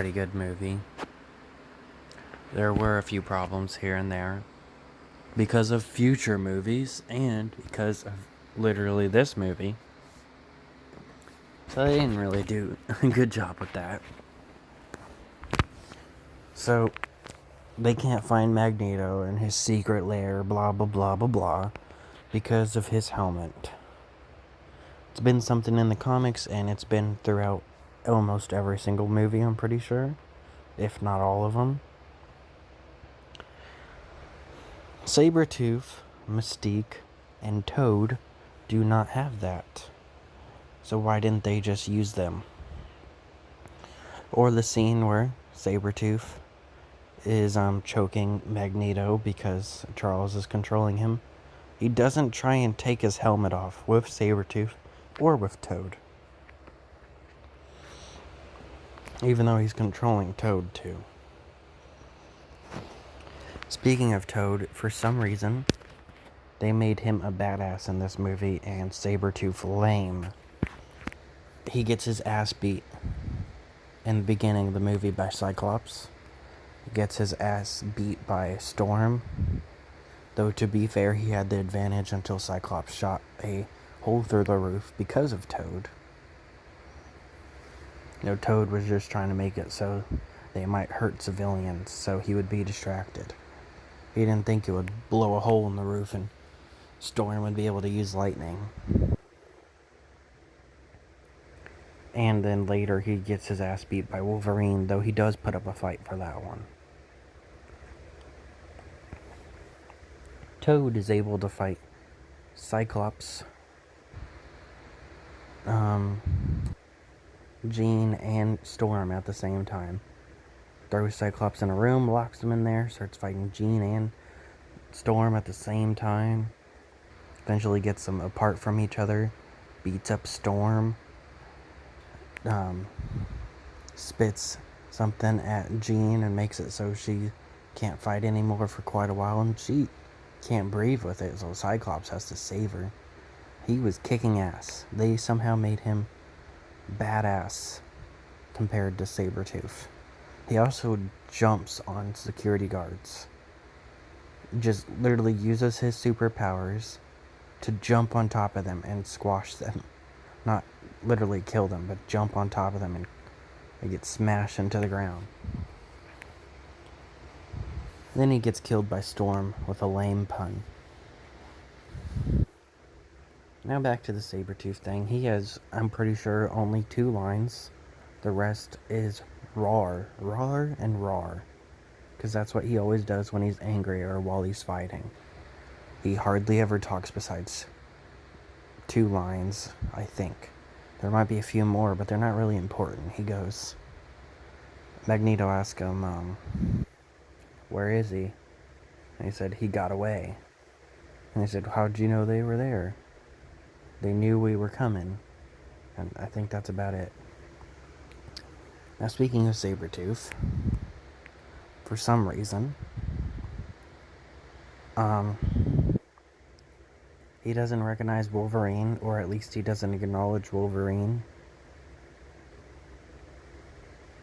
pretty good movie. There were a few problems here and there because of future movies and because of literally this movie. So they didn't really do a good job with that. So they can't find Magneto in his secret lair, blah blah blah blah blah, because of his helmet. It's been something in the comics, and it's been throughout almost every single movie, I'm pretty sure, if not all of them. Sabretooth, Mystique, and Toad do not have that. So why didn't they just use them? Or the scene where Sabretooth is choking Magneto because Charles is controlling him. He doesn't try and take his helmet off with Sabretooth or with Toad. Even though he's controlling Toad too. Speaking of Toad, for some reason, they made him a badass in this movie and Sabretooth lame. He gets his ass beat in the beginning of the movie by Cyclops. He gets his ass beat by Storm. Though to be fair, he had the advantage until Cyclops shot a hole through the roof because of Toad. Toad was just trying to make it so they might hurt civilians, so he would be distracted. He didn't think it would blow a hole in the roof and Storm would be able to use lightning. And then later he gets his ass beat by Wolverine, though he does put up a fight for that one. Toad is able to fight Cyclops, Jean, and Storm at the same time. Throws Cyclops in a room, locks him in there, starts fighting Jean and Storm at the same time. Eventually gets them apart from each other, beats up Storm, spits something at Jean and makes it so she can't fight anymore for quite a while, and she can't breathe with it, so Cyclops has to save her. He was kicking ass. They somehow made him badass compared to Sabretooth. He also jumps on security guards. Just literally uses his superpowers to jump on top of them and squash them. Not literally kill them, but jump on top of them and they get smashed into the ground. Then he gets killed by Storm with a lame pun. Now back to the Sabretooth thing. He has, I'm pretty sure, only 2 lines. The rest is roar, roar, and roar. Because that's what he always does when he's angry or while he's fighting. He hardly ever talks besides 2 lines, I think. There might be a few more, but they're not really important. He goes, Magneto asks him, where is he? And he said, he got away. And he said, how'd you know they were there? They knew we were coming. And I think that's about it. Now, speaking of Sabretooth, for some reason, he doesn't recognize Wolverine, or at least he doesn't acknowledge Wolverine.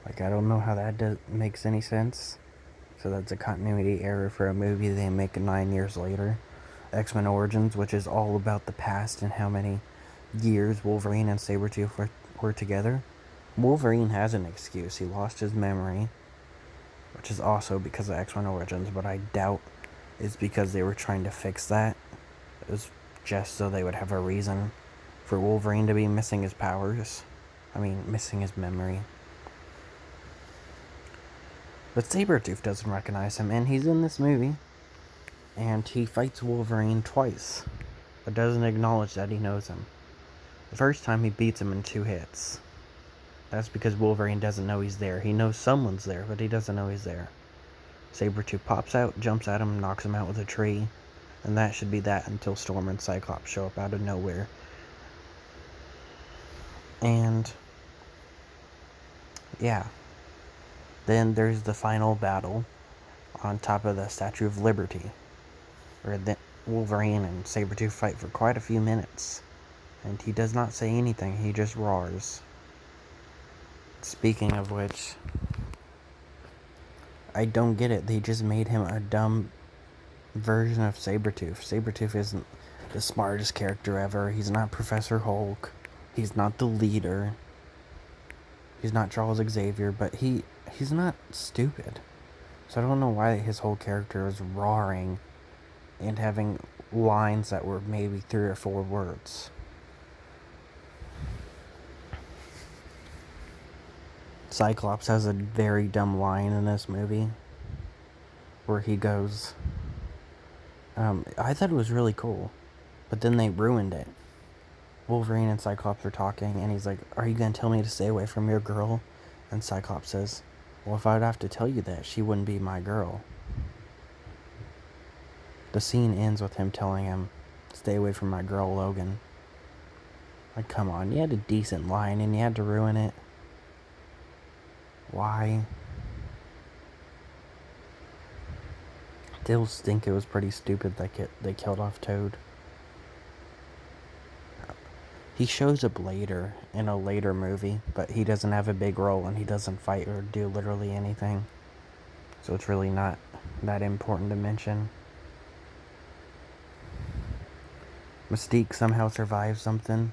I don't know how that makes any sense. So that's a continuity error for a movie they make 9 years later. X-Men Origins, which is all about the past and how many years Wolverine and Sabretooth were together. Wolverine has an excuse. He lost his memory, which is also because of X-Men Origins, but I doubt it's because they were trying to fix that. It was just so they would have a reason for Wolverine to be missing his powers. Missing his memory. But Sabretooth doesn't recognize him, and he's in this movie. And he fights Wolverine twice, but doesn't acknowledge that he knows him. The first time he beats him in 2 hits. That's because Wolverine doesn't know he's there. He knows someone's there, but he doesn't know he's there. Sabretooth pops out, jumps at him, knocks him out with a tree. And that should be that until Storm and Cyclops show up out of nowhere. And yeah. Then there's the final battle on top of the Statue of Liberty, where Wolverine and Sabretooth fight for quite a few minutes. And he does not say anything, he just roars. Speaking of which, I don't get it. They just made him a dumb version of Sabretooth. Sabretooth isn't the smartest character ever. He's not Professor Hulk. He's not the leader. He's not Charles Xavier, but he's not stupid. So I don't know why his whole character is roaring and having lines that were maybe 3 or 4 words. Cyclops has a very dumb line in this movie where he goes, I thought it was really cool, but then they ruined it. Wolverine and Cyclops are talking, and he's like, are you going to tell me to stay away from your girl? And Cyclops says, well, if I'd have to tell you that, she wouldn't be my girl. The scene ends with him telling him, stay away from my girl, Logan. Like, come on, you had a decent line, and you had to ruin it. Why? I still think it was pretty stupid that they killed off Toad. He shows up later in a later movie, but he doesn't have a big role and he doesn't fight or do literally anything. So it's really not that important to mention. Mystique somehow survives something.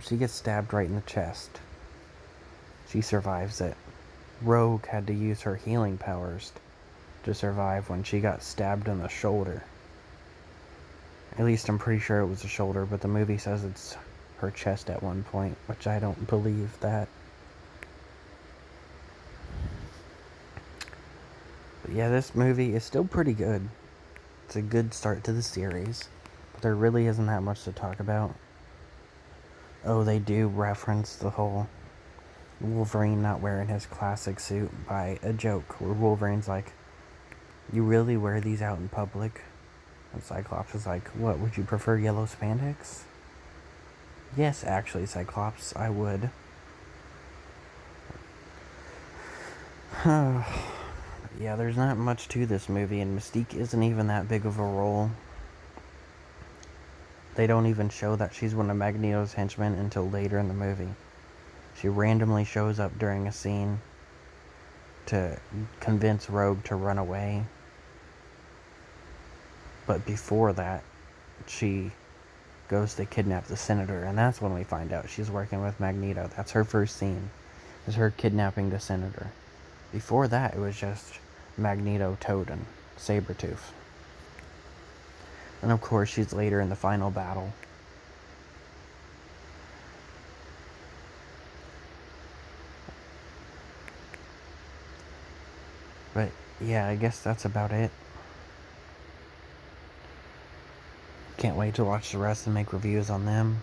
She gets stabbed right in the chest. She survives it. Rogue had to use her healing powers to survive when she got stabbed in the shoulder. At least I'm pretty sure it was the shoulder, but the movie says it's her chest at one point, which I don't believe that. But yeah, this movie is still pretty good. It's a good start to the series, but there really isn't that much to talk about. Oh, they do reference the whole Wolverine not wearing his classic suit by a joke where Wolverine's like, you really wear these out in public? And Cyclops is like, what, would you prefer yellow spandex? Yes, actually, Cyclops, I would. Yeah, there's not much to this movie, and Mystique isn't even that big of a role. They don't even show that she's one of Magneto's henchmen until later in the movie. She randomly shows up during a scene to convince Rogue to run away. But before that, she goes to kidnap the senator, and that's when we find out she's working with Magneto. That's her first scene, is her kidnapping the senator. Before that, it was just Magneto, Toad, and Sabretooth. And of course, she's later in the final battle. But yeah, I guess that's about it. Can't wait to watch the rest and make reviews on them.